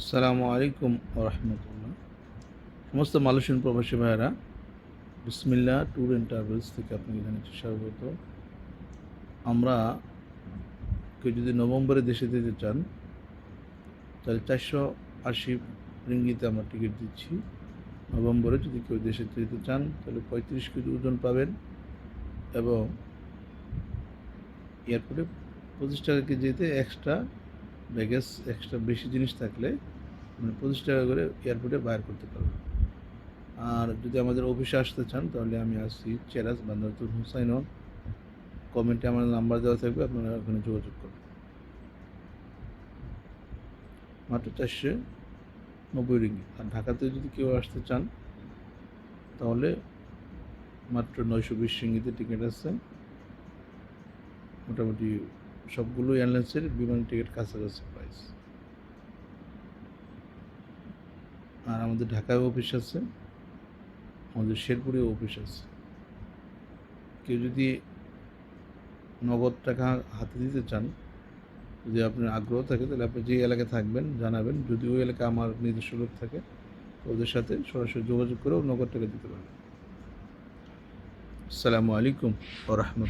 আসসালামু আলাইকুম রহমতুল্লাহ। সমস্ত মালয়েশিয়ান প্রবাসী ভাইয়েরা, বিসমিল্লাহ ট্যুর অ্যান্ড ট্রাভেলস থেকে আপনাকে জানাচ্ছি স্বাগত। আমরা কেউ যদি নভেম্বরে দেশে যেতে চান তাহলে 480 রিঙ্গিতে আমরা টিকিট দিচ্ছি। নভেম্বরে যদি কেউ দেশে যেতে চান তাহলে 35 কেজি ওজন পাবেন এবং এয়ারপোর্টে 25 টাকা কেজিতে এক্সট্রা ব্যাগেজ, এক্সট্রা বেশি জিনিস থাকলে 25 টাকা করে এয়ারপোর্টে বাইর করতে পারবেন। আর যদি আমাদের অফিসে আসতে চান তাহলে আমি আসছি চেরাজ বান্দারতুল হুসাইন। কমেন্টে আমার নাম্বার দেওয়া থাকবে, আপনারা ওখানে যোগাযোগ করবেন। মাত্র 490 রিঙ্গিত। আর ঢাকাতে যদি কেউ আসতে চান তাহলে মাত্র 920 রিঙ্গিতে টিকিট আছে। মোটামুটি সবগুলো এয়ারলাইন্সের বিমান টিকিট কাছাকাছি প্রাইস। আর আমাদের ঢাকায় অফিস আছে, আমাদের শেরপুরে অফিস আছে। কেউ যদি নগদ টাকা হাতে দিতে চান, যদি আপনার আগ্রহ থাকে তাহলে আপনি যে এলাকায় থাকবেন জানাবেন। যদি ওই এলাকায় আমার নিজস্ব লোক থাকে ওদের সাথে সরাসরি যোগাযোগ করেও নগদ টাকা দিতে পারবেন। আসসালামু আলাইকুম ওয়া রাহমাতুল্লাহ।